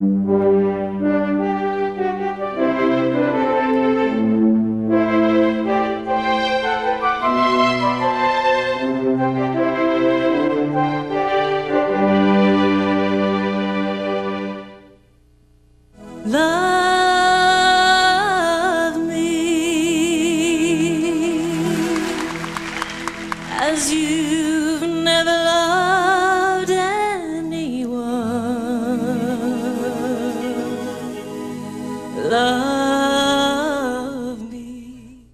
Love me as you've never loved anyone. Love me.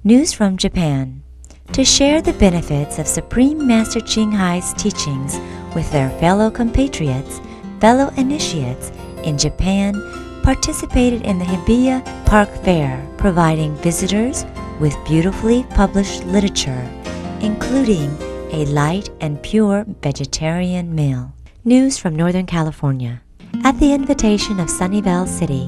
News from Japan. To share the benefits of Supreme Master Ching Hai's teachings with their fellow compatriots, fellow initiates in Japan participated in the Hibiya Park Fair, providing visitors with beautifully published literature, including a light and pure vegetarian meal. News from Northern California. At the invitation of Sunnyvale City,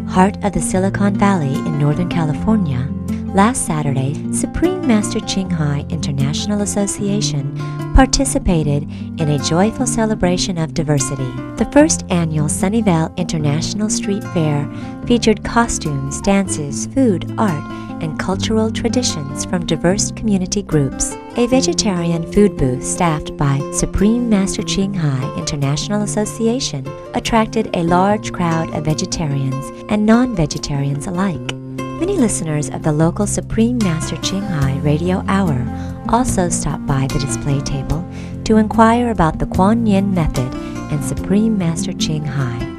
heart of the Silicon Valley in Northern California, last Saturday, Supreme Master Ching Hai International Association participated in a joyful celebration of diversity. The first annual Sunnyvale International Street Fair featured costumes, dances, food, art, and cultural traditions from diverse community groups. A vegetarian food booth staffed by Supreme Master Ching Hai International Association attracted a large crowd of vegetarians and non-vegetarians alike. Many listeners of the local Supreme Master Ching Hai Radio Hour also stopped by the display table to inquire about the Kuan Yin method and Supreme Master Ching Hai.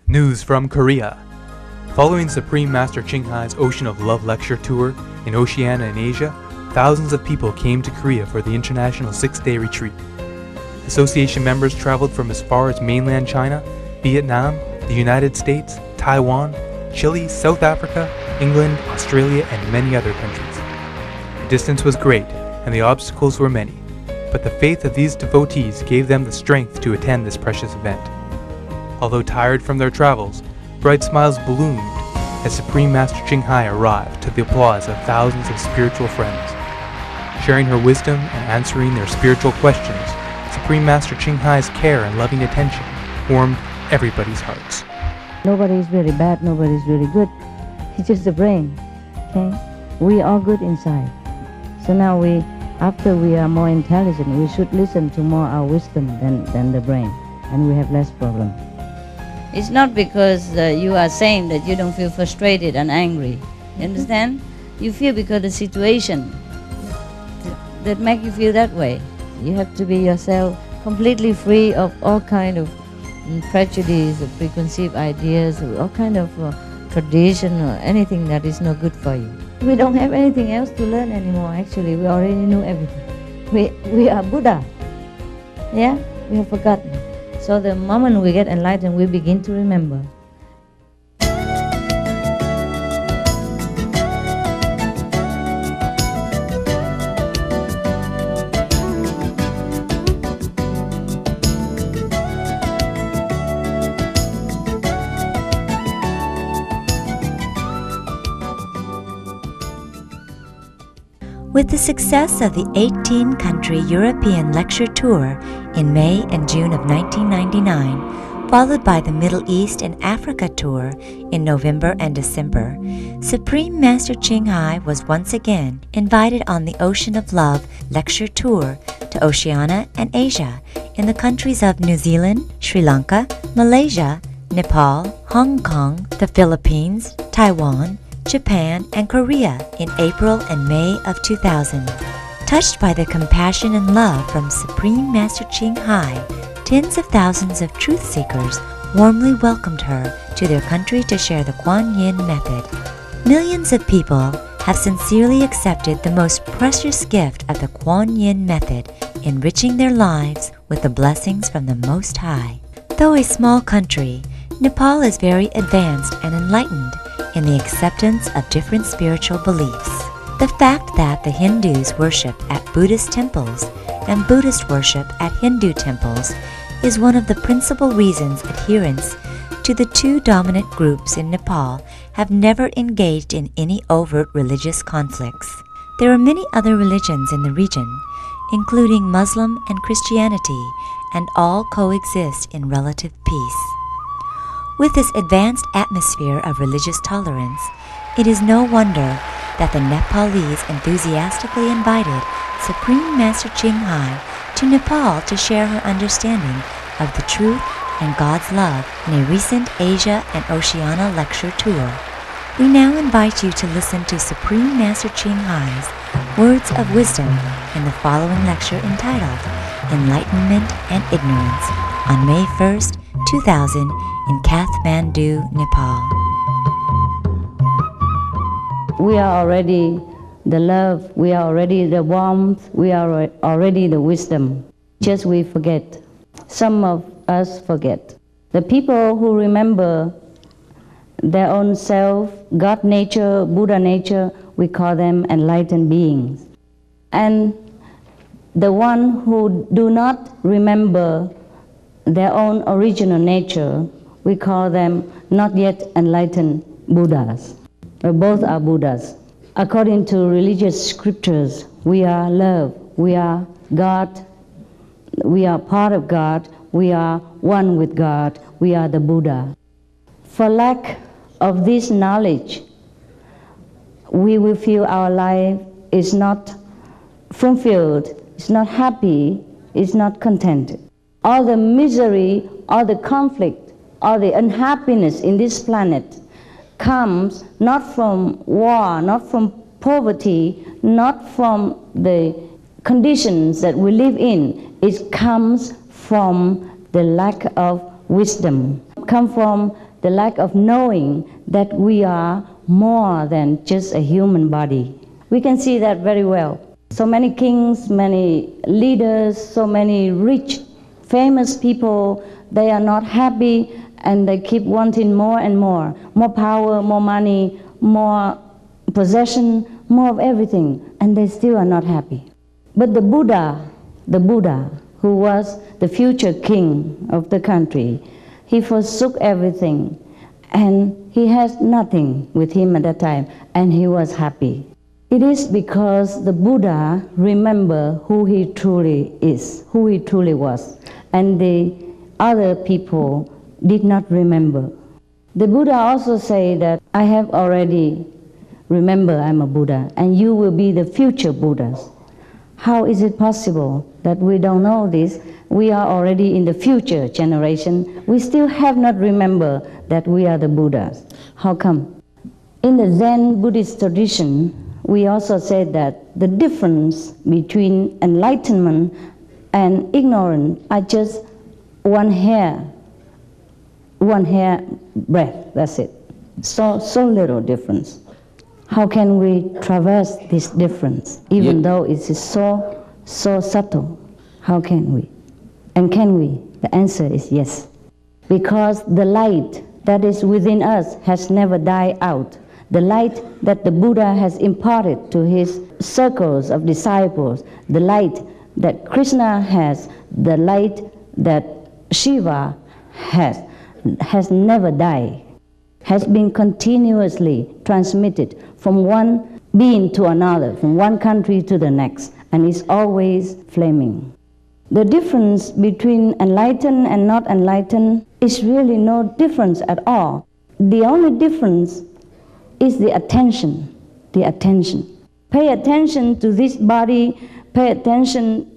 News from Korea. Following Supreme Master Ching Hai's Ocean of Love lecture tour in Oceania and Asia, thousands of people came to Korea for the international 6-day retreat. Association members traveled from as far as mainland China, Vietnam, the United States, Taiwan, Chile, South Africa, England, Australia, and many other countries. The distance was great, and the obstacles were many, but the faith of these devotees gave them the strength to attend this precious event. Although tired from their travels, bright smiles bloomed as Supreme Master Ching Hai arrived to the applause of thousands of spiritual friends. Sharing her wisdom and answering their spiritual questions, Supreme Master Ching Hai's care and loving attention warmed everybody's hearts. Nobody is really bad, nobody is really good. It's just the brain, okay? We are good inside. So now after we are more intelligent, we should listen to more our wisdom than the brain, and we have less problem. It's not because you are saying that you don't feel frustrated and angry. You understand? You feel because the situation that make you feel that way. You have to be yourself completely free of all kind of prejudice, or preconceived ideas, or all kind of tradition or anything that is not good for you. We don't have anything else to learn anymore. Actually, we already know everything. We are Buddha. Yeah, we have forgotten. So the moment we get enlightened, we begin to remember. With the success of the 18-country European lecture tour in May and June of 1999, followed by the Middle East and Africa tour in November and December, Supreme Master Ching Hai was once again invited on the Ocean of Love lecture tour to Oceania and Asia in the countries of New Zealand, Sri Lanka, Malaysia, Nepal, Hong Kong, the Philippines, Taiwan, Japan, and Korea in April and May of 2000. Touched by the compassion and love from Supreme Master Ching Hai, tens of thousands of truth seekers warmly welcomed her to their country to share the Kuan Yin method. Millions of people have sincerely accepted the most precious gift of the Kuan Yin method, enriching their lives with the blessings from the Most High. Though a small country, Nepal is very advanced and enlightened in the acceptance of different spiritual beliefs. The fact that the Hindus worship at Buddhist temples and Buddhist worship at Hindu temples is one of the principal reasons adherents to the two dominant groups in Nepal have never engaged in any overt religious conflicts. There are many other religions in the region, including Muslim and Christianity, and all coexist in relative peace. With this advanced atmosphere of religious tolerance, it is no wonder that the Nepalese enthusiastically invited Supreme Master Chinghai to Nepal to share her understanding of the truth and God's love in a recent Asia and Oceania lecture tour. We now invite you to listen to Supreme Master Chinghai's words of wisdom in the following lecture entitled Enlightenment and Ignorance on May 1st, 2000 in Kathmandu, Nepal. We are already the love, we are already the warmth, we are already the wisdom. Just we forget. Some of us forget. The people who remember their own self, God nature, Buddha nature, we call them enlightened beings. And the one who do not remember their own original nature, we call them not yet enlightened Buddhas. Both are Buddhas. According to religious scriptures, we are love, we are God, we are part of God, we are one with God, we are the Buddha. For lack of this knowledge, we will feel our life is not fulfilled, is not happy, is not contented. All the misery, all the conflict, all the unhappiness in this planet comes not from war, not from poverty, not from the conditions that we live in. It comes from the lack of wisdom, comes from the lack of knowing that we are more than just a human body. We can see that very well. So many kings, many leaders, so many rich, famous people, they are not happy and they keep wanting more and more power, more money, more possession, more of everything, and they still are not happy. But the Buddha, who was the future king of the country, he forsook everything and he has nothing with him at that time, and he was happy. It is because the Buddha remembered who he truly is, who he truly was, and the other people did not remember. The Buddha also said that I have already remembered I'm a Buddha, and you will be the future Buddhas. How is it possible that we don't know this? We are already in the future generation. We still have not remembered that we are the Buddhas. How come? In the Zen Buddhist tradition, we also said that the difference between enlightenment and ignorance are just one hair breadth, that's it. So little difference. How can we traverse this difference, even though it is so subtle? How can we? And can we? The answer is yes. Because the light that is within us has never died out. The light that the Buddha has imparted to his circles of disciples, the light that Krishna has, the light that Shiva has never died, has been continuously transmitted from one being to another, from one country to the next, and is always flaming. The difference between enlightened and not enlightened is really no difference at all. The only difference is the attention. Pay attention to this body, pay attention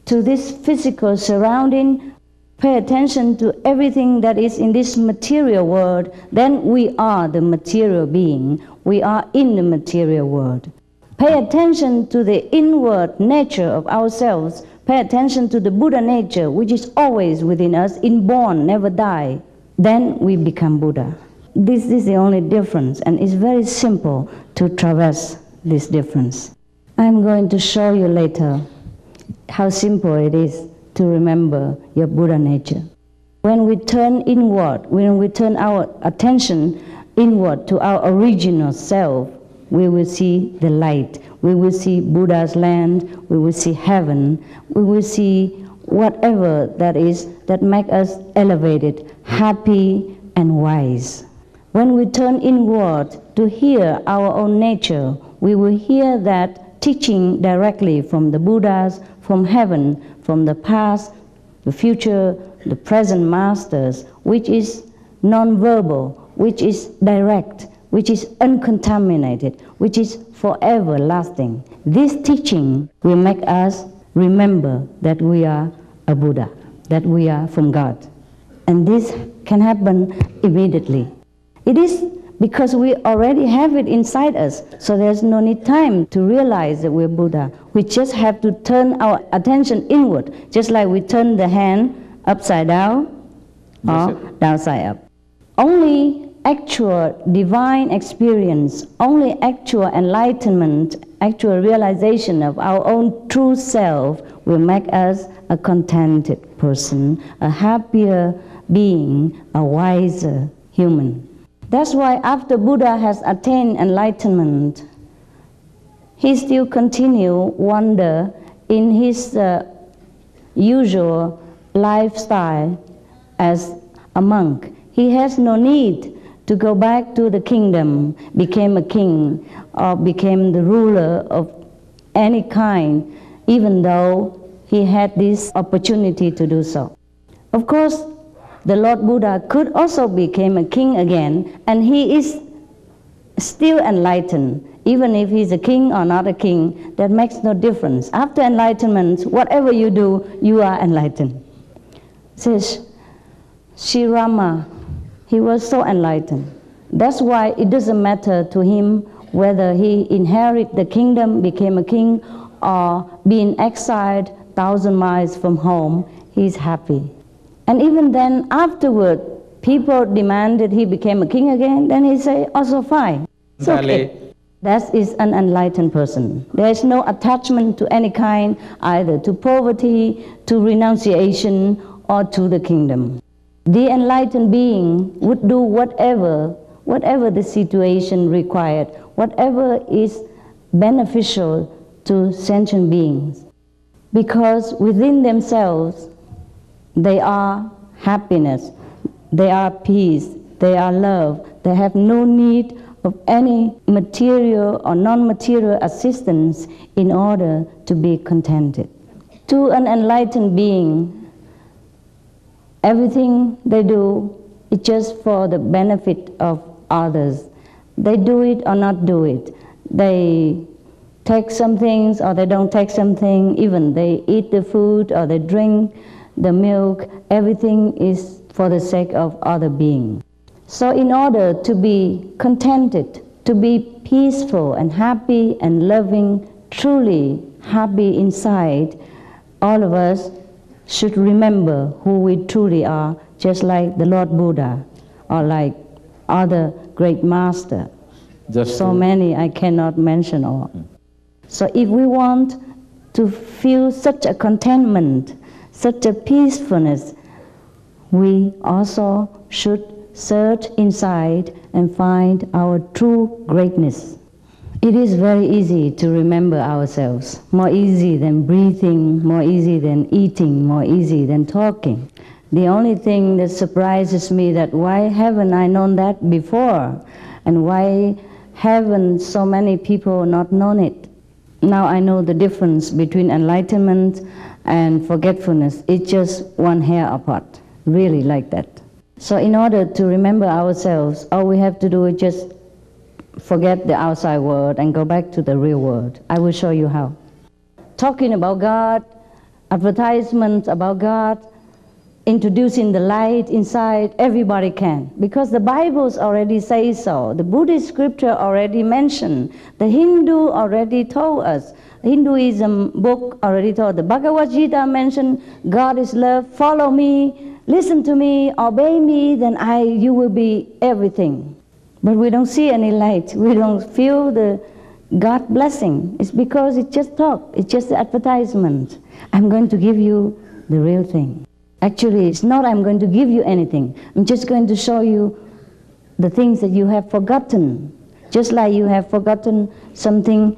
to this physical surrounding, pay attention to everything that is in this material world, then we are the material being. We are in the material world. Pay attention to the inward nature of ourselves. Pay attention to the Buddha nature, which is always within us, inborn, never die. Then we become Buddha. This is the only difference, and it's very simple to traverse this difference. I'm going to show you later how simple it is to remember your Buddha nature. When we turn inward, when we turn our attention inward to our original self, we will see the light. We will see Buddha's land, we will see heaven, we will see whatever that is that makes us elevated, happy and wise. When we turn inward to hear our own nature, we will hear that teaching directly from the Buddhas, from heaven, from the past, the future, the present masters, which is non-verbal, which is direct, which is uncontaminated, which is forever lasting. This teaching will make us remember that we are a Buddha, that we are from God. And this can happen immediately. It is because we already have it inside us, so there's no need time to realize that we're Buddha. We just have to turn our attention inward, just like we turn the hand upside down or downside up. Only actual divine experience, only actual enlightenment, actual realization of our own true self will make us a contented person, a happier being, a wiser human. That's why after Buddha has attained enlightenment, he still continue wander in his usual lifestyle as a monk. He has no need to go back to the kingdom, became a king, or became the ruler of any kind, even though he had this opportunity to do so. Of course, the Lord Buddha could also become a king again, and he is still enlightened. Even if he's a king or not a king, that makes no difference. After enlightenment, whatever you do, you are enlightened. Says Sri Rama, he was so enlightened. That's why it doesn't matter to him whether he inherit the kingdom, became a king, or being exiled 1,000 miles from home, he's happy. And even then, afterward, people demanded he became a king again, then he say, also fine. It's okay. That is an enlightened person. There is no attachment to any kind, either to poverty, to renunciation, or to the kingdom. The enlightened being would do whatever the situation required, whatever is beneficial to sentient beings. Because within themselves, they are happiness, they are peace, they are love. They have no need of any material or non-material assistance in order to be contented. To an enlightened being, everything they do is just for the benefit of others. They do it or not do it. They take some things or they don't take something. Even they eat the food or they drink the milk. Everything is for the sake of other beings. So in order to be contented, to be peaceful and happy and loving, truly happy inside, all of us should remember who we truly are, just like the Lord Buddha or like other great masters. So many I cannot mention all. So if we want to feel such a contentment, such a peacefulness, we also should search inside and find our true greatness. It is very easy to remember ourselves, more easy than breathing, more easy than eating, more easy than talking. The only thing that surprises me that why haven't I known that before, and why haven't so many people not known it? Now I know the difference between enlightenment and forgetfulness. It's just one hair apart, really like that. So in order to remember ourselves, all we have to do is just forget the outside world and go back to the real world. I will show you how. Talking about God, advertisements about God, introducing the light inside, everybody can. Because the Bibles already say so. The Buddhist scripture already mentioned. The Hindu already told us. Hinduism book already told. The Bhagavad Gita mentioned God is love, follow me, listen to me, obey me, then you will be everything. But we don't see any light. We don't feel the God blessing. It's because it's just talk. It's just the advertisement. I'm going to give you the real thing. Actually, it's not I'm going to give you anything. I'm just going to show you the things that you have forgotten. Just like you have forgotten something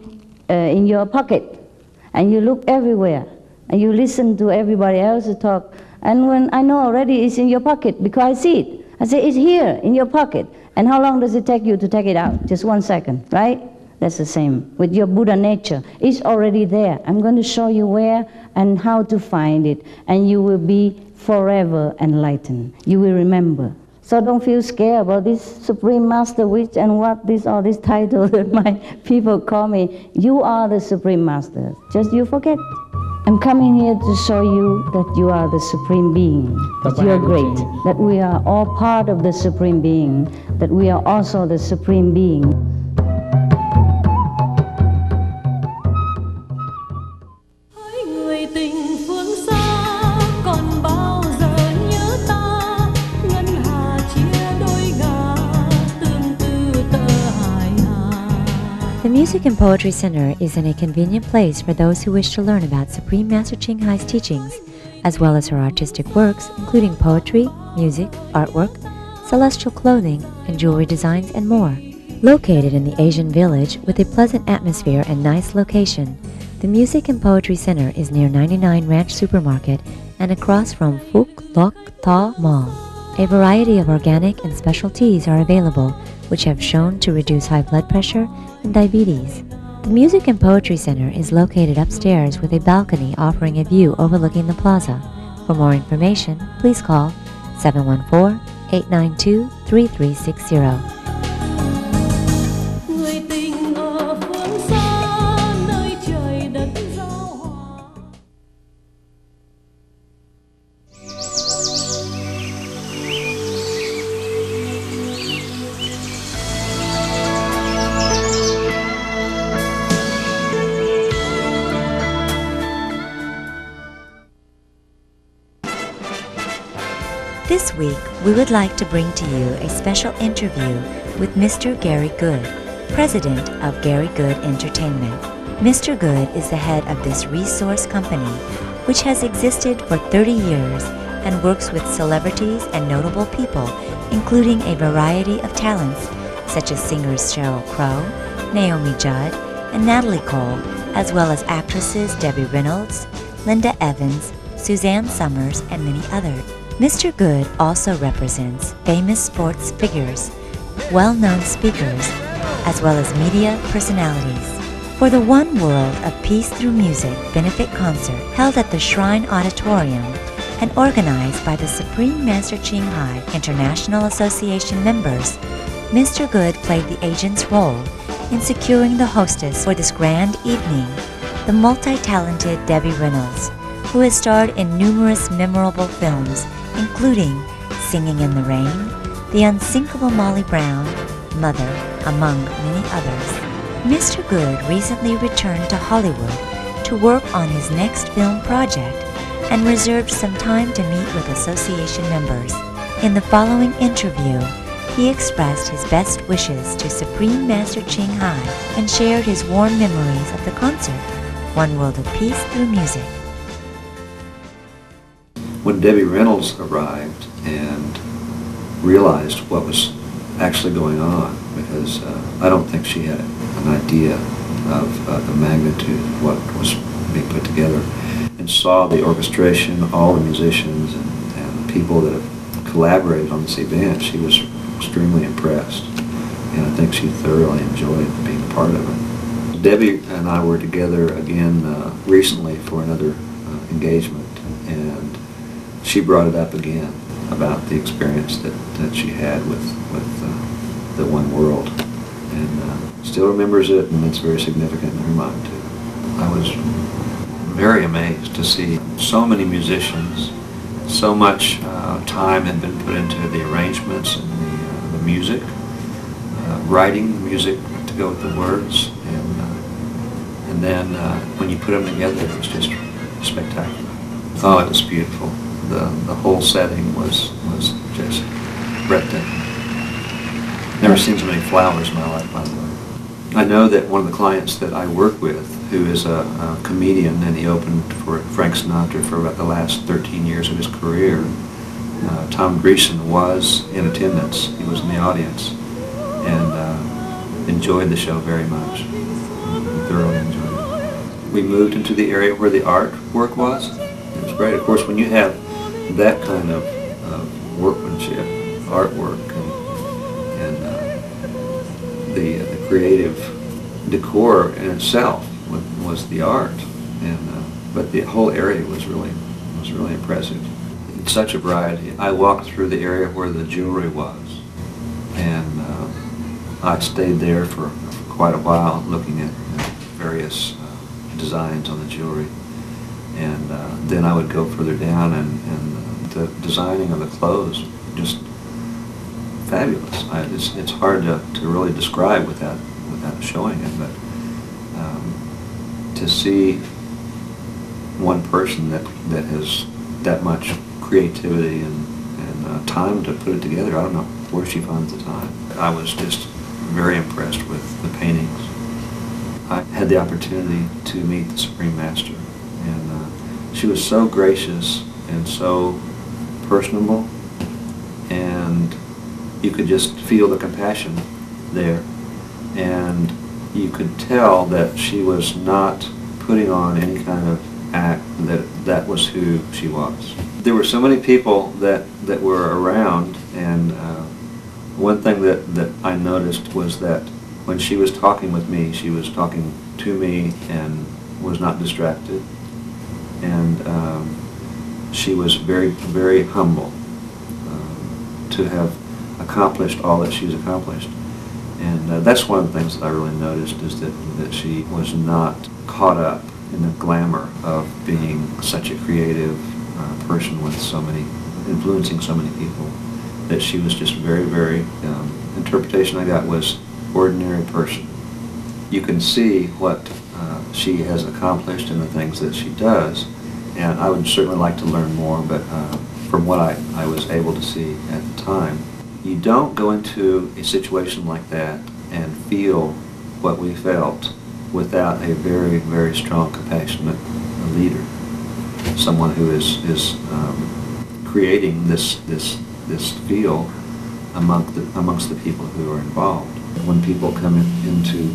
in your pocket. And you look everywhere. And you listen to everybody else talk. And when I know already it's in your pocket because I see it. I say, it's here in your pocket. And how long does it take you to take it out? Just 1 second, right? That's the same with your Buddha nature. It's already there. I'm going to show you where and how to find it, and you will be forever enlightened. You will remember. So don't feel scared about this Supreme Master Witch and what this all this title that my people call me. You are the Supreme Master. Just you forget. I'm coming here to show you that you are the Supreme Being, that you are great, that we are all part of the Supreme Being, that we are also the Supreme Being. Hỡi người tình phương xa, còn bao giờ nhớ ta, ngân hà chia đôi ngả, tương tư tơ hài hà. The Music and Poetry Center is in a convenient place for those who wish to learn about Supreme Master Ching Hai's teachings, as well as her artistic works, including poetry, music, artwork, celestial clothing, and jewelry designs, and more. Located in the Asian Village with a pleasant atmosphere and nice location, the Music and Poetry Center is near 99 Ranch Supermarket and across from Phuc Loc Tho Mall. A variety of organic and special teas are available, which have shown to reduce high blood pressure and diabetes. The Music and Poetry Center is located upstairs with a balcony offering a view overlooking the plaza. For more information, please call 714-892-3360. Người tình ở phương xa, nơi trời đất giao hòa. This week, we would like to bring to you a special interview with Mr. Gary Good, President of Gary Good Entertainment. Mr. Good is the head of this resource company, which has existed for 30 years and works with celebrities and notable people, including a variety of talents, such as singers Sheryl Crow, Naomi Judd, and Natalie Cole, as well as actresses Debbie Reynolds, Linda Evans, Suzanne Summers, and many others. Mr. Good also represents famous sports figures, well-known speakers, as well as media personalities. For the One World of Peace Through Music benefit concert held at the Shrine Auditorium and organized by the Supreme Master Ching Hai International Association members, Mr. Good played the agent's role in securing the hostess for this grand evening, the multi-talented Debbie Reynolds, who has starred in numerous memorable films, including Singing in the Rain, The Unsinkable Molly Brown, Mother, among many others. Mr. Good recently returned to Hollywood to work on his next film project and reserved some time to meet with association members. In the following interview, he expressed his best wishes to Supreme Master Ching Hai and shared his warm memories of the concert, One World of Peace Through Music. When Debbie Reynolds arrived and realized what was actually going on, because I don't think she had an idea of the magnitude of what was being put together, and saw the orchestration, all the musicians and the people that have collaborated on this event, she was extremely impressed, and I think she thoroughly enjoyed being a part of it. Debbie and I were together again recently for another engagement, and she brought it up again about the experience that she had with the One World, and still remembers it, and it's very significant in her mind too. I was very amazed to see so many musicians, so much time had been put into the arrangements and the music, writing the music to go with the words, and then when you put them together, it was just spectacular. Oh, it was beautiful. The whole setting was just breathtaking. Never seen so many flowers in my life, by the way. I know that one of the clients that I work with, who is a comedian, and he opened for Frank Sinatra for about the last 13 years of his career, Tom Greason, was in attendance. He was in the audience and enjoyed the show very much. He thoroughly enjoyed it. We moved into the area where the artwork was. It was great. Of course, when you have that kind of workmanship, artwork, and the creative decor in itself was the art, and but the whole area was really impressive. It's such a variety. I walked through the area where the jewelry was, and I stayed there for quite a while looking at various designs on the jewelry, and then I would go further down, and the designing of the clothes just fabulous. It's hard to really describe without showing it, but to see one person that has that much creativity and time to put it together, I don't know where she finds the time. I was just very impressed with the paintings. I had the opportunity to meet the Supreme Master, and she was so gracious and so personable, and you could just feel the compassion there, and you could tell that she was not putting on any kind of act, that was who she was. There were so many people that were around, and one thing that I noticed was that when she was talking with me, she was talking to me and was not distracted, and she was very, very humble to have accomplished all that she's accomplished. And that's one of the things that I really noticed, is that she was not caught up in the glamour of being such a creative person with so many, influencing so many people, that she was just very, very, interpretation I got was ordinary person. You can see what she has accomplished and the things that she does, and I would certainly like to learn more, but from what I was able to see at the time, you don't go into a situation like that and feel what we felt without a very, very strong, compassionate leader, someone who is creating this feel amongst the people who are involved. When people come into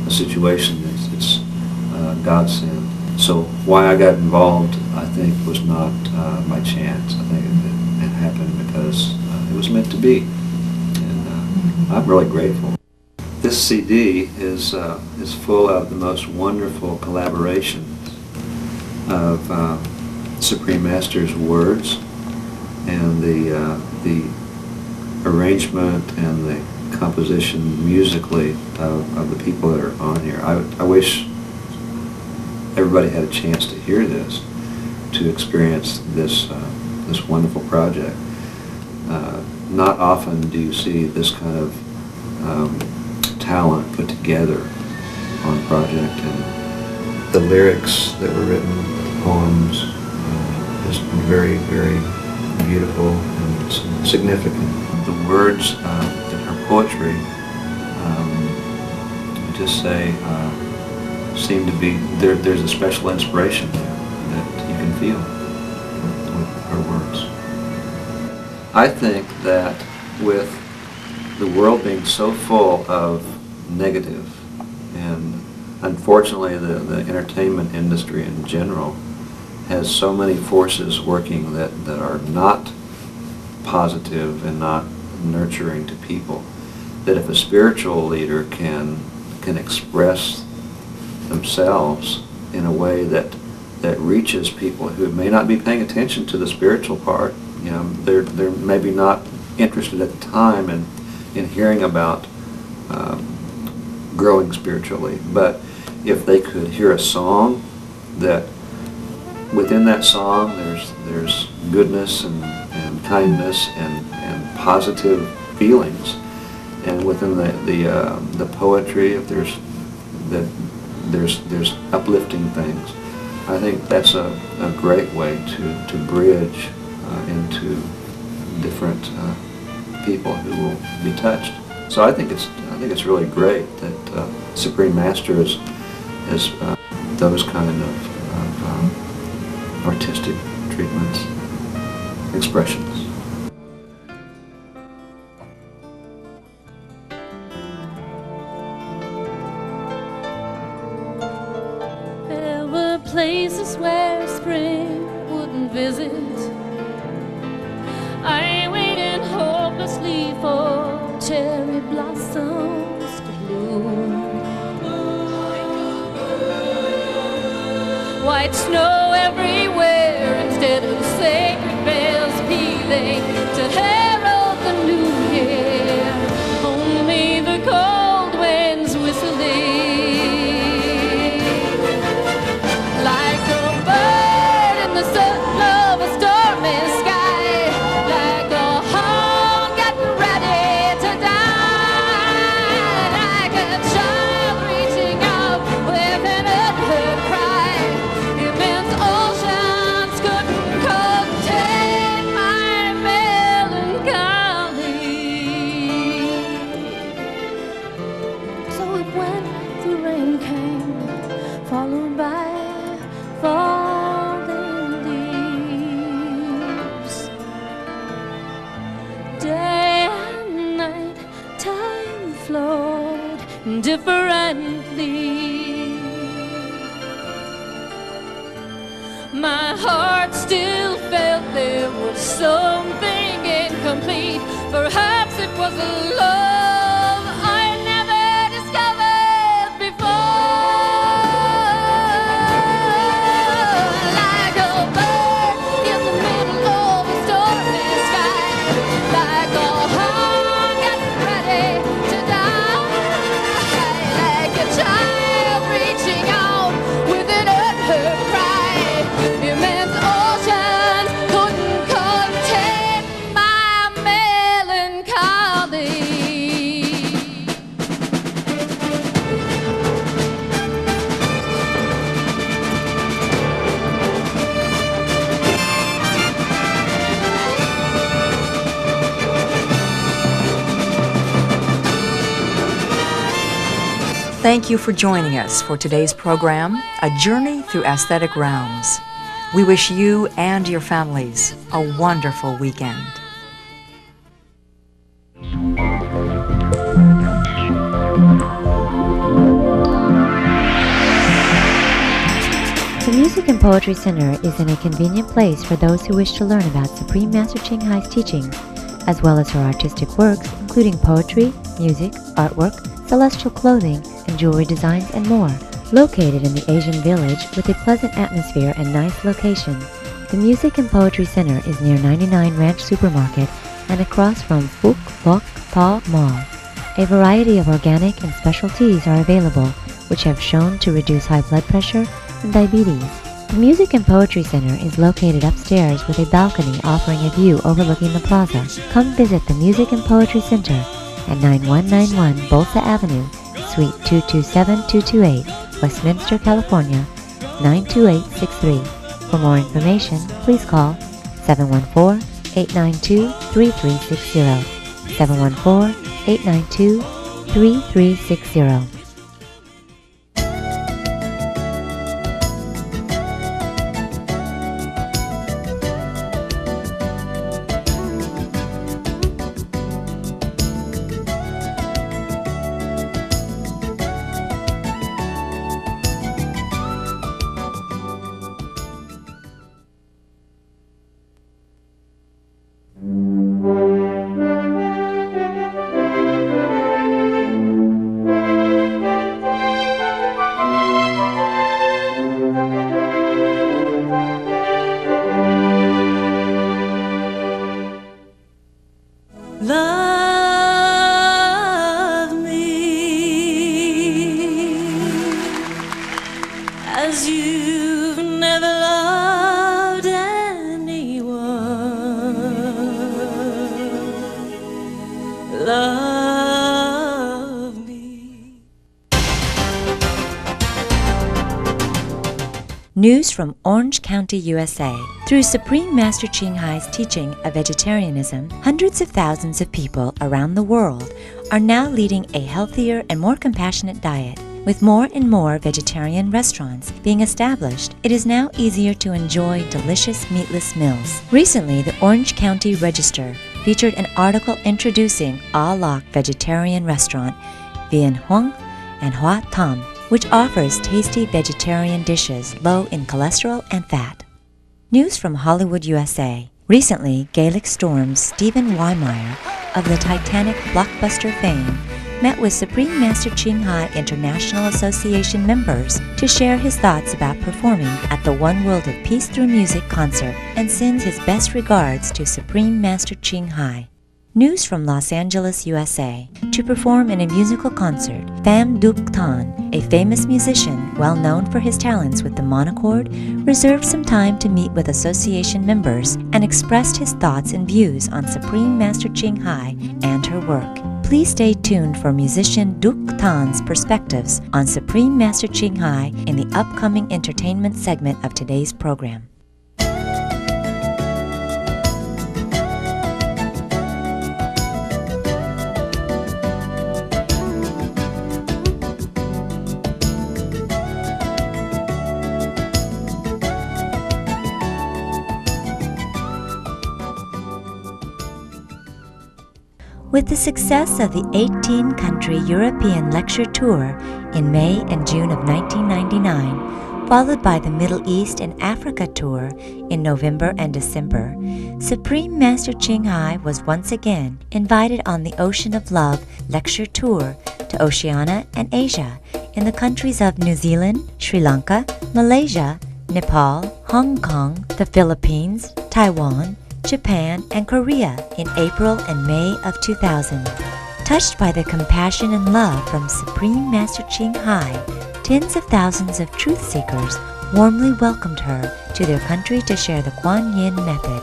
a situation, it's godsend. So why I got involved, I think, was not by chance. I think it happened because it was meant to be, and I'm really grateful. This CD is full of the most wonderful collaborations of Supreme Master's words, and the arrangement and the composition musically of the people that are on here. I wish everybody had a chance to hear this, to experience this wonderful project. Not often do you see this kind of talent put together on a project, and the lyrics that were written, the poems, is very, very beautiful and significant. The words in her poetry, just say, seem to be, there's a special inspiration there that you can feel with her words. I think that with the world being so full of negative, and unfortunately the entertainment industry in general has so many forces working that are not positive and not nurturing to people, that if a spiritual leader can express themselves in a way that reaches people who may not be paying attention to the spiritual part, you know, they're maybe not interested at the time in hearing about growing spiritually, but if they could hear a song that within that song there's goodness and kindness and positive feelings, and within the poetry, if there's uplifting things, I think that's a great way to bridge into different people who will be touched. So I think it's really great that Supreme Master has those kind of artistic treatments, expressions. There were places where spring wouldn't visit. I waited hopelessly for cherry blossoms to bloom. white snow everywhere instead of sacred bells pealing to herald the new year. Only the cold winds whistling like a bird in the sun of a stormy sky, like a hawk getting ready to die, like a child reaching out with an unheard cry. Immense oceans couldn't contain my melancholy. So it went, the rain came, followed by falling leaves. Day and night, time flowed differently. My heart still felt there was something incomplete. Perhaps it was a love I never discovered before. Like a bird in the middle of a stormy sky, like a hawk getting ready to die, like a child reaching out with an unheard cry. Immense oceans couldn't contain my melancholy. Thank you for joining us for today's program, A Journey Through Aesthetic Realms. We wish you and your families a wonderful weekend. The Music and Poetry Center is in a convenient place for those who wish to learn about Supreme Master Ching Hai's teachings, as well as her artistic works, including poetry, music, artwork, celestial clothing, and jewelry designs, and more. Located in the Asian Village with a pleasant atmosphere and nice location, the Music and Poetry Center is near 99 Ranch Supermarket and across from Phuc Loc Tho Mall. A variety of organic and special teas are available, which have shown to reduce high blood pressure and diabetes. The Music and Poetry Center is located upstairs with a balcony offering a view overlooking the plaza. Come visit the Music and Poetry Center at 9191 Bolsa Avenue, Suite 227228, Westminster, California, 92863. For more information, please call 714-892-3360. 714-892-3360. Love me as you've never loved anyone. Love me. News from Orange County, USA. Through Supreme Master Ching Hai's teaching of vegetarianism, hundreds of thousands of people around the world are now leading a healthier and more compassionate diet. With more and more vegetarian restaurants being established, it is now easier to enjoy delicious meatless meals. Recently, the Orange County Register featured an article introducing A Loc Vegetarian Restaurant, Vien Huang and Hoa Tam, which offers tasty vegetarian dishes low in cholesterol and fat. News from Hollywood, USA. Recently, Gaelic Storm's Stephen Weimeyer of the Titanic blockbuster fame met with Supreme Master Ching Hai International Association members to share his thoughts about performing at the One World of Peace Through Music concert and sends his best regards to Supreme Master Ching Hai. News from Los Angeles, USA. To perform in a musical concert, Pham Duc Tan, a famous musician well known for his talents with the monochord, reserved some time to meet with association members and expressed his thoughts and views on Supreme Master Ching Hai and her work. Please stay tuned for musician Duc Tan's perspectives on Supreme Master Ching Hai in the upcoming entertainment segment of today's program. With the success of the 18-country European lecture tour in May and June of 1999, followed by the Middle East and Africa tour in November and December, Supreme Master Ching Hai was once again invited on the Ocean of Love lecture tour to Oceania and Asia in the countries of New Zealand, Sri Lanka, Malaysia, Nepal, Hong Kong, the Philippines, Taiwan, Japan, and Korea in April and May of 2000. Touched by the compassion and love from Supreme Master Ching Hai, tens of thousands of truth seekers warmly welcomed her to their country to share the Kuan Yin method.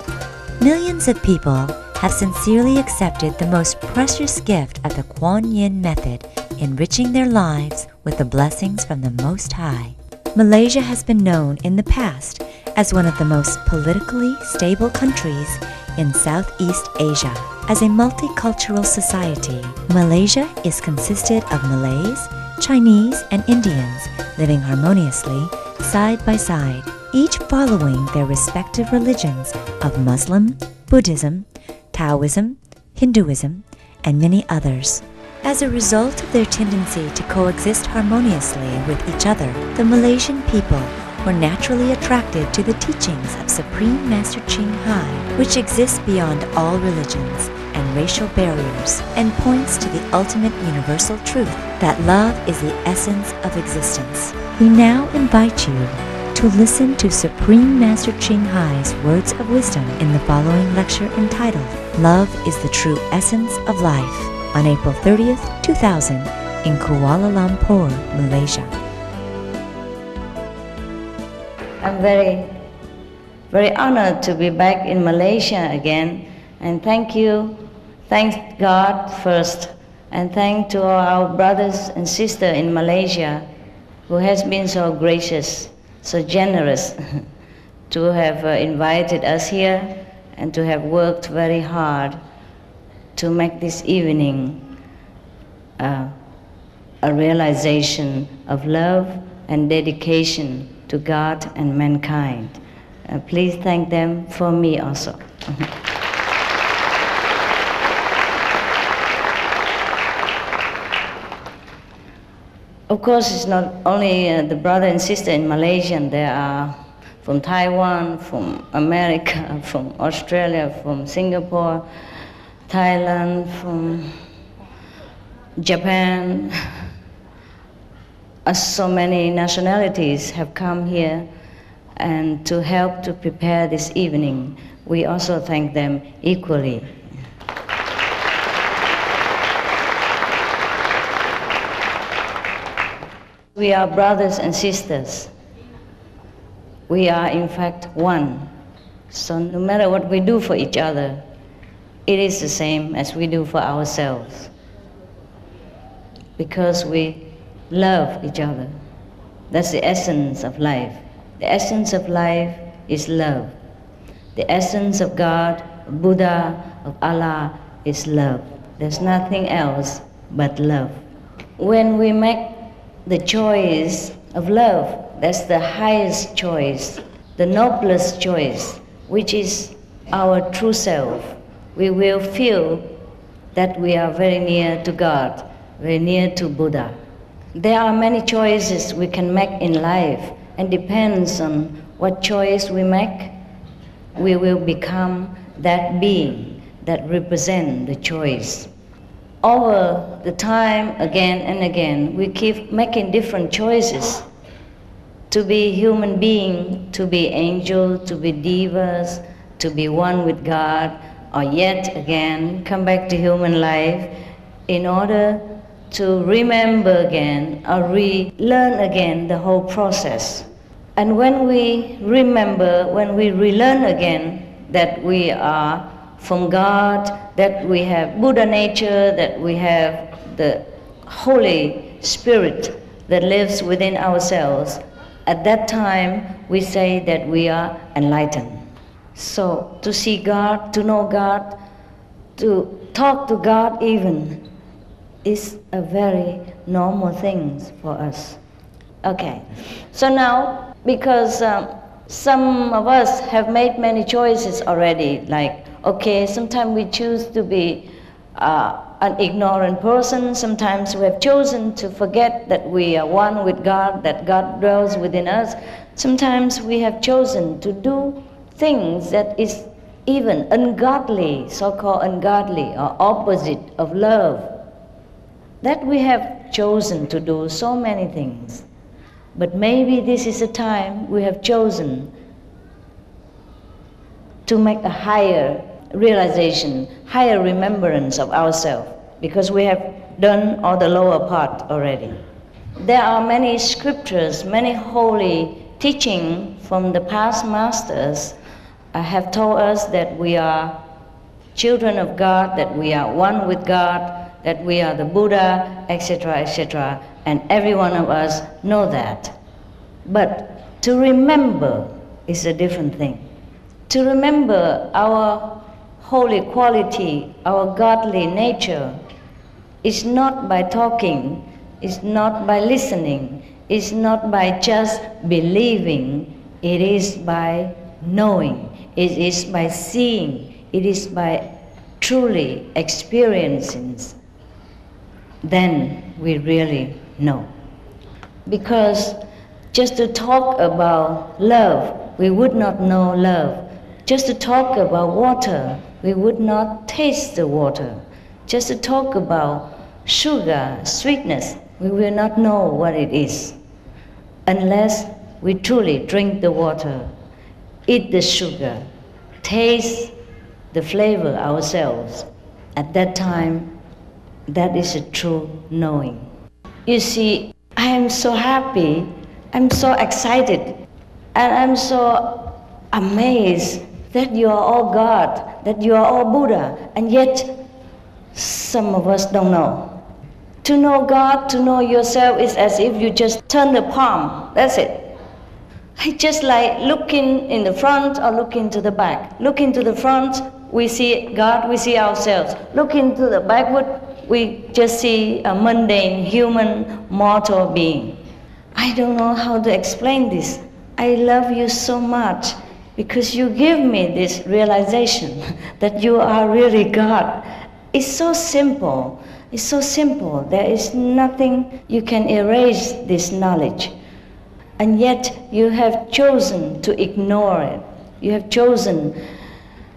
Millions of people have sincerely accepted the most precious gift of the Kuan Yin method, enriching their lives with the blessings from the Most High. Malaysia has been known in the past as one of the most politically stable countries in Southeast Asia. As a multicultural society, Malaysia is consisted of Malays, Chinese, and Indians living harmoniously side by side, each following their respective religions of Muslim, Buddhism, Taoism, Hinduism, and many others. As a result of their tendency to coexist harmoniously with each other, the Malaysian people were naturally attracted to the teachings of Supreme Master Ching Hai, which exists beyond all religions and racial barriers, and points to the ultimate universal truth that love is the essence of existence. We now invite you to listen to Supreme Master Ching Hai's words of wisdom in the following lecture entitled, Love is the True Essence of Life, on April 30th, 2000, in Kuala Lumpur, Malaysia. I'm very honored to be back in Malaysia again, and thank you. Thanks God first, and thank to all our brothers and sisters in Malaysia who has been so gracious, so generous to have invited us here and to have worked very hard to make this evening a realization of love and dedication to God and mankind. Please thank them for me also. Of course, it's not only the brother and sister in Malaysia. There are from Taiwan, from America, from Australia, from Singapore, Thailand, from Japan. So many nationalities have come here and to help to prepare this evening. We also thank them equally. We are brothers and sisters. We are in fact one. So no matter what we do for each other, it is the same as we do for ourselves. Because we love each other. That's the essence of life. The essence of life is love. The essence of God, of Buddha, of Allah is love. There's nothing else but love. When we make the choice of love, that's the highest choice, the noblest choice, which is our true self. We will feel that we are very near to God, very near to Buddha. There are many choices we can make in life, and depends on what choice we make, we will become that being that represents the choice. over the time, again and again, we keep making different choices to be human being, to be angel, to be devas, to be one with God, or yet again come back to human life in order to remember again or relearn again the whole process. And when we remember, when we relearn again that we are from God, that we have Buddha nature, that we have the Holy Spirit that lives within ourselves, at that time we say that we are enlightened. So to see God, to know God, to talk to God even, is a very normal thing for us. Okay, so now, because some of us have made many choices already, like, okay, sometimes we choose to be an ignorant person, sometimes we have chosen to forget that we are one with God, that God dwells within us. Sometimes we have chosen to do things that is even ungodly, so-called ungodly or opposite of love. That we have chosen to do so many things. But maybe this is a time we have chosen to make a higher realization, higher remembrance of ourselves, because we have done all the lower part already. There are many scriptures, many holy teaching from the past masters have told us that we are children of God, that we are one with God, that we are the Buddha, etc., etc., and every one of us know that. But to remember is a different thing. To remember our holy quality, our godly nature, is not by talking, is not by listening, is not by just believing, it is by knowing, it is by seeing, it is by truly experiencing. Then we really know. Because just to talk about love, we would not know love. Just to talk about water, we would not taste the water. Just to talk about sugar, sweetness, we will not know what it is unless we truly drink the water, eat the sugar, taste the flavor ourselves. At that time, that is a true knowing. You see, I am so happy, I'm so excited, and I'm so amazed that you are all God, that you are all Buddha, and yet some of us don't know. To know God, to know yourself is as if you just turn the palm, that's it. It's just like looking in the front or looking to the back. Looking to the front, we see God, we see ourselves. Looking to the backward, we just see a mundane, human, mortal being. I don't know how to explain this. I love you so much because you give me this realization that you are really God. It's so simple. It's so simple. There is nothing you can erase this knowledge. And yet you have chosen to ignore it. You have chosen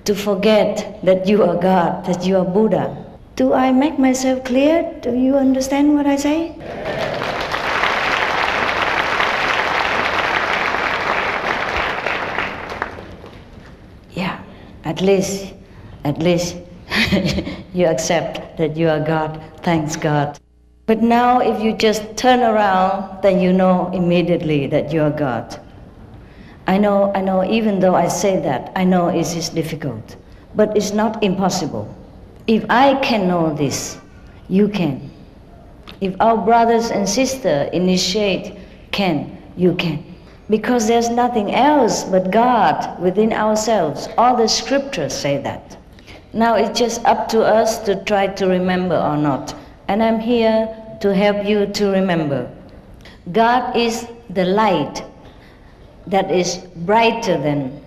to forget that you are God, that you are Buddha. Do I make myself clear? Do you understand what I say? Yeah, at least you accept that you are God. Thanks God. But now if you just turn around, then you know immediately that you are God. I know, even though I say that, I know it is difficult, but it's not impossible. If I can know this, you can. If our brothers and sisters initiate you can. Because there's nothing else but God within ourselves. All the scriptures say that. Now it's just up to us to try to remember or not. And I'm here to help you to remember. God is the light that is brighter than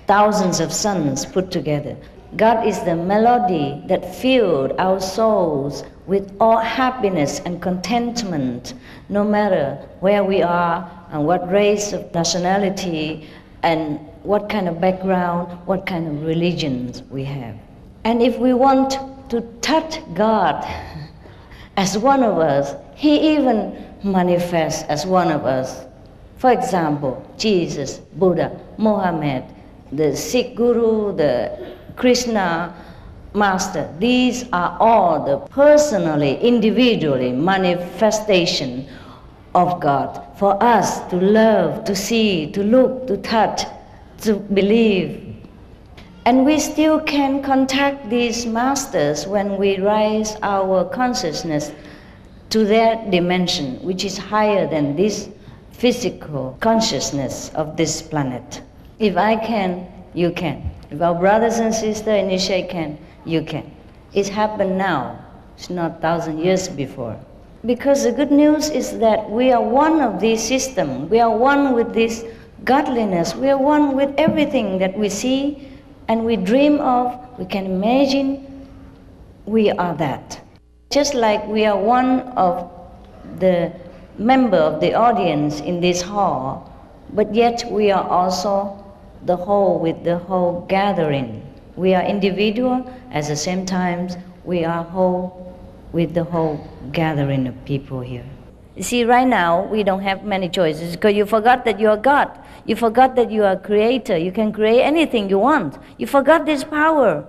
thousands of suns put together. God is the melody that filled our souls with all happiness and contentment, no matter where we are and what race of nationality and what kind of background, what kind of religions we have. And if we want to touch God as one of us, He even manifests as one of us. For example, Jesus, Buddha, Mohammed, the Sikh Guru, the Krishna Master, these are all the personally, individually manifestation of God for us to love, to see, to look, to touch, to believe. And we still can contact these masters when we raise our consciousness to their dimension, which is higher than this physical consciousness of this planet. If I can, you can. If our brothers and sisters initiate can, you can. It's happened now. It's not 1,000 years before. Because the good news is that we are one of these systems. We are one with this godliness. We are one with everything that we see and we dream of. We can imagine we are that. Just like we are one of the member of the audience in this hall, but yet we are also the whole with the whole gathering. We are individual, at the same time we are whole with the whole gathering of people here. You see, right now we don't have many choices because you forgot that you are God. You forgot that you are a creator. You can create anything you want. You forgot this power.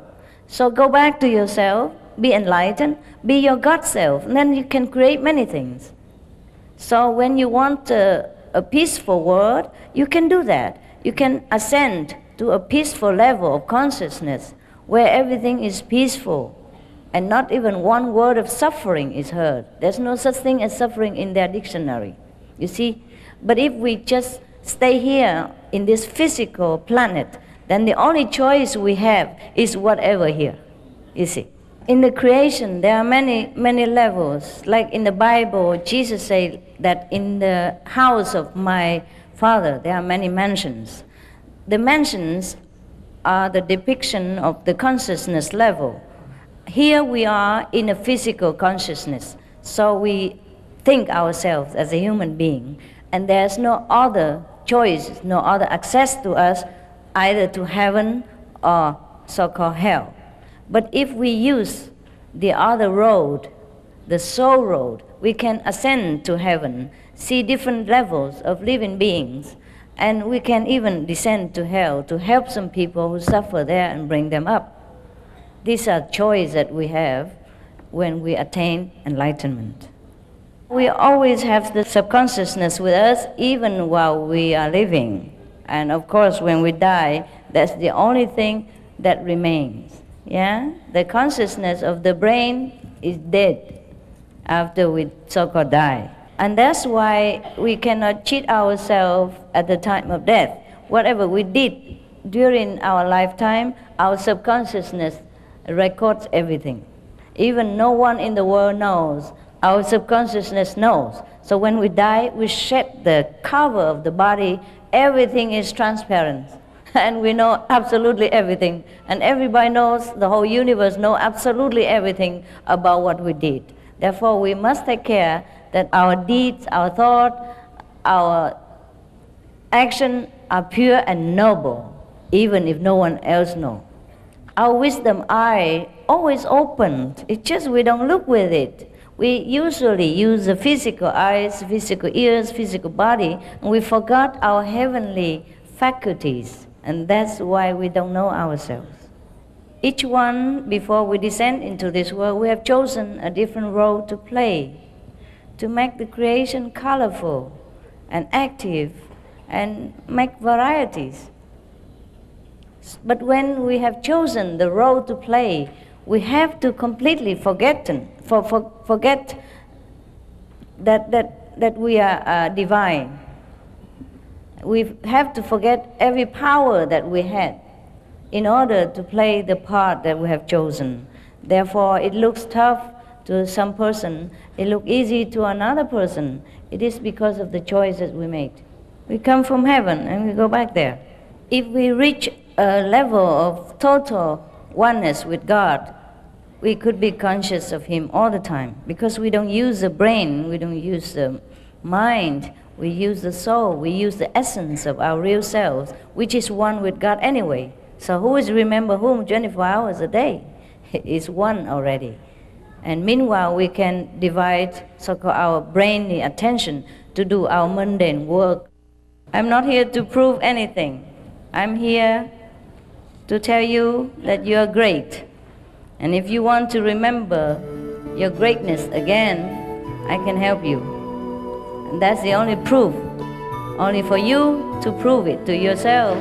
So go back to yourself, be enlightened, be your God self, and then you can create many things. So when you want a peaceful world, you can do that. You can ascend to a peaceful level of consciousness where everything is peaceful and not even one word of suffering is heard. There's no such thing as suffering in their dictionary, you see. But if we just stay here in this physical planet, then the only choice we have is whatever here, you see. In the creation, there are many, many levels. Like in the Bible, Jesus said that in the house of my Father, there are many mansions. The mansions are the depiction of the consciousness level. Here we are in a physical consciousness, so we think ourselves as a human being, and there's no other choice, no other access to us, either to heaven or so-called hell. But if we use the other road, the soul road, we can ascend to heaven, see different levels of living beings, and we can even descend to hell to help some people who suffer there and bring them up. These are choices that we have when we attain enlightenment. We always have the subconsciousness with us even while we are living. And of course, when we die, that's the only thing that remains. Yeah? The consciousness of the brain is dead after we so-called die. And that's why we cannot cheat ourselves at the time of death. Whatever we did during our lifetime, our subconsciousness records everything. Even no one in the world knows. Our subconsciousness knows. So when we die, we shed the cover of the body. Everything is transparent. And we know absolutely everything. And everybody knows, the whole universe knows absolutely everything about what we did. Therefore, we must take care that our deeds, our thought, our action are pure and noble, even if no one else knows. Our wisdom eye always opened. It's just we don't look with it. We usually use the physical eyes, physical ears, physical body, and we forgot our heavenly faculties. And that's why we don't know ourselves. Each one, before we descend into this world, we have chosen a different role to play, to make the creation colorful and active and make varieties. But when we have chosen the role to play, we have to completely forget that we are divine. We have to forget every power that we had in order to play the part that we have chosen. Therefore, it looks tough to some person, it looks easy to another person. It is because of the choices we made. We come from heaven and we go back there. If we reach a level of total oneness with God, we could be conscious of Him all the time, because we don't use the brain, we don't use the mind, we use the soul, we use the essence of our real selves, which is one with God anyway. So who is remember whom 24 hours a day? is one already. And meanwhile, we can divide so-called our brainy attention to do our mundane work. I'm not here to prove anything. I'm here to tell you that you are great. And if you want to remember your greatness again, I can help you. And that's the only proof, only for you to prove it to yourself.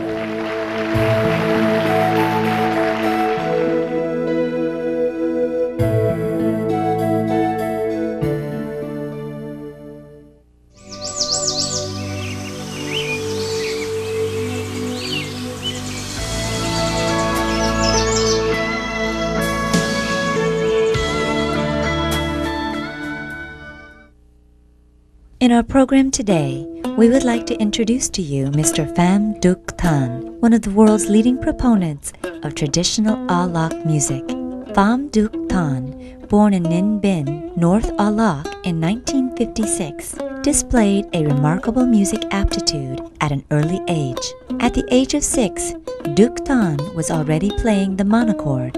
In our program today, we would like to introduce to you Mr. Pham Duc Thanh, one of the world's leading proponents of traditional A Lak music. Pham Duc Thanh, born in Ninh Binh, North A Lak in 1956, displayed a remarkable music aptitude at an early age. At the age of 6, Duc Thanh was already playing the monochord,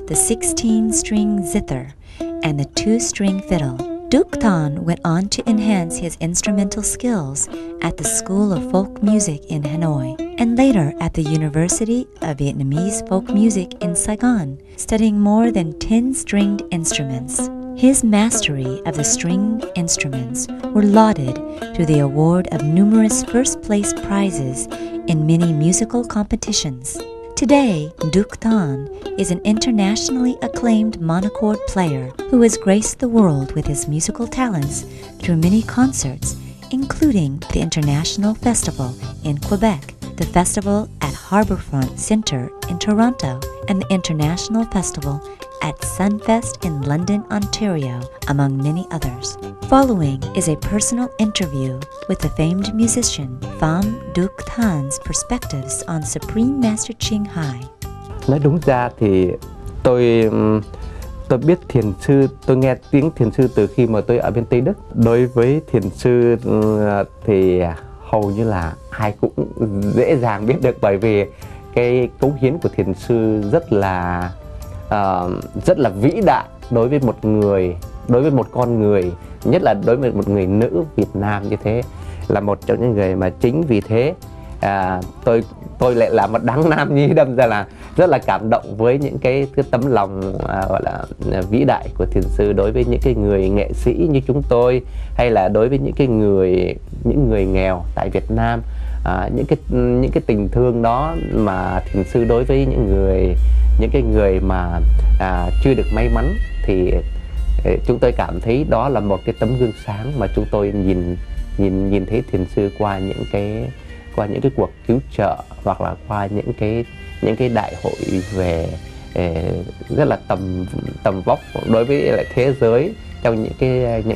the 16-string zither, and the 2-string fiddle. Duc Thanh went on to enhance his instrumental skills at the School of Folk Music in Hanoi and later at the University of Vietnamese Folk Music in Saigon, studying more than 10 stringed instruments. His mastery of the stringed instruments were lauded through the award of numerous first-place prizes in many musical competitions. Today, Duc Thanh is an internationally acclaimed monochord player who has graced the world with his musical talents through many concerts, including the International Festival in Quebec, the festival at Harbourfront Centre in Toronto, and the International Festival at Sunfest in London, Ontario, among many others. Following is a personal interview with the famed musician Pham Duc Thanh's perspectives on Supreme Master Ching Hai. Nói đúng ra thì tôi biết thiền sư, tôi nghe tiếng thiền sư từ khi mà tôi ở bên Tây Đức. Đối với thiền sư thì hầu như là ai cũng dễ dàng biết được, bởi vì cái cống hiến của thiền sư rất là vĩ đại đối với một người, đối với một con người, nhất là đối với một người nữ Việt Nam như thế, là một trong những người mà chính vì thế tôi lại là một đấng nam nhi, đâm ra là rất là cảm động với những cái tấm lòng gọi là vĩ đại của thiền sư đối với những cái người nghệ sĩ như chúng tôi, hay là đối với những người nghèo tại Việt Nam. Những cái tình thương đó mà thiền sư đối với những cái người mà chưa được may mắn, thì chúng tôi cảm thấy đó là một cái tấm gương sáng mà chúng tôi nhìn thấy thiền sư qua những cái cuộc cứu trợ, hoặc là qua những cái đại hội về rất là tầm vóc đối với lại thế giới, trong những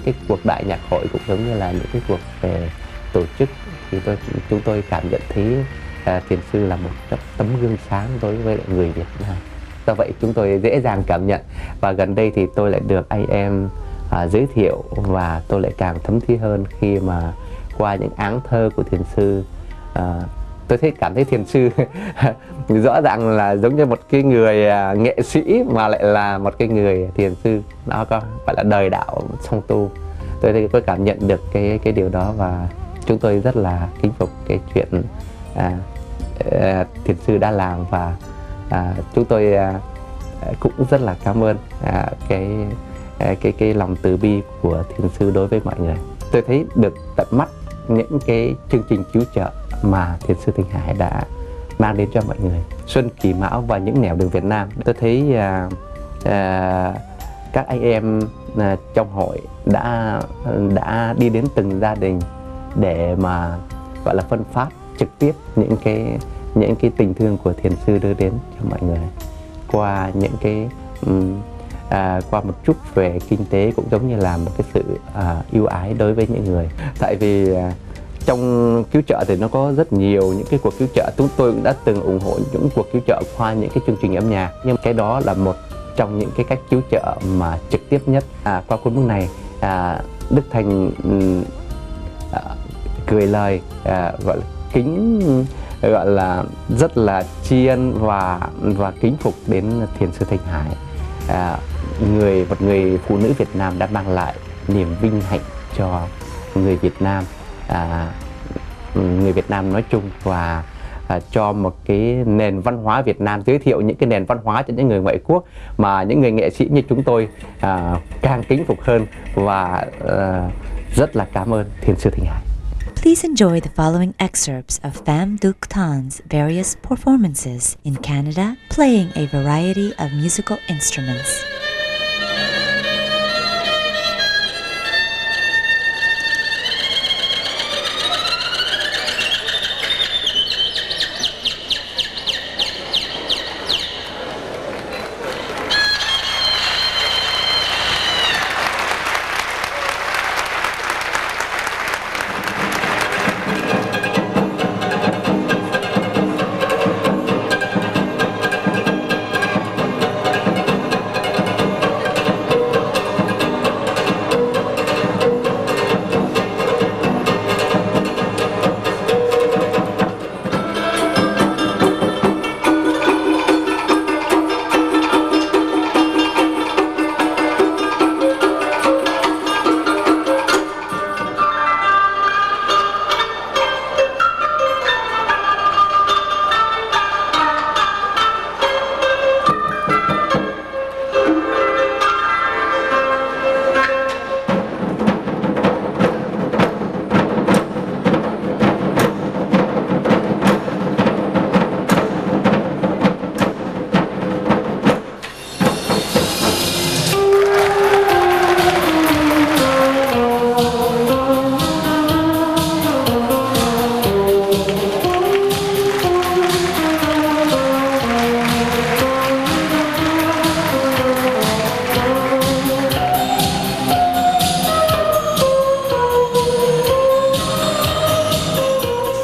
cái cuộc đại nhạc hội, cũng giống như là những cái cuộc về tổ chức, thì chúng tôi cảm nhận thấy thiền sư là một tấm gương sáng đối với lại người Việt Nam. Do vậy chúng tôi dễ dàng cảm nhận, và gần đây thì tôi lại được anh em giới thiệu, và tôi lại càng thấm thía hơn khi mà qua những áng thơ của thiền sư, tôi cảm thấy thiền sư rõ ràng là giống như một cái người nghệ sĩ mà lại là một cái người thiền sư, nó có gọi là đời đạo song tu. Tôi cảm nhận được cái điều đó, và chúng tôi rất là kính phục cái chuyện thiền sư đã làm, và chúng tôi cũng rất là cảm ơn cái lòng từ bi của thiền sư đối với mọi người. Tôi thấy được tận mắt những cái chương trình cứu trợ mà thiền sư Thanh Hải đã mang đến cho mọi người. Xuân Kỳ Mão và những nẻo đường Việt Nam, tôi thấy các anh em trong hội đã đi đến từng gia đình để mà gọi là phân phát trực tiếp những cái tình thương của thiền sư đưa đến cho mọi người, qua những cái qua một chút về kinh tế, cũng giống như là một cái sự ưu ái đối với những người. Tại vì trong cứu trợ thì nó có rất nhiều những cái cuộc cứu trợ, chúng tôi cũng đã từng ủng hộ những cuộc cứu trợ qua những cái chương trình âm nhạc, nhưng cái đó là một trong những cái cách cứu trợ mà trực tiếp nhất. Qua cuốn bút này, Đức Thành gửi lời gọi là gọi là rất là tri ân và kính phục đến thiền sư Thanh Hải, một người phụ nữ Việt Nam đã mang lại niềm vinh hạnh cho người Việt Nam, người Việt Nam nói chung, và cho một cái nền văn hóa Việt Nam, giới thiệu những cái nền văn hóa cho những người ngoại quốc mà những người nghệ sĩ như chúng tôi càng kính phục hơn, và rất là cảm ơn Thiên Sư Thanh Hải. Please enjoy the following excerpts of Pham Duc Than's various performances in Canada, playing a variety of musical instruments.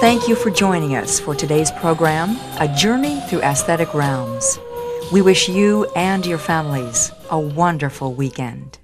Thank you for joining us for today's program, A Journey Through Aesthetic Realms. We wish you and your families a wonderful weekend.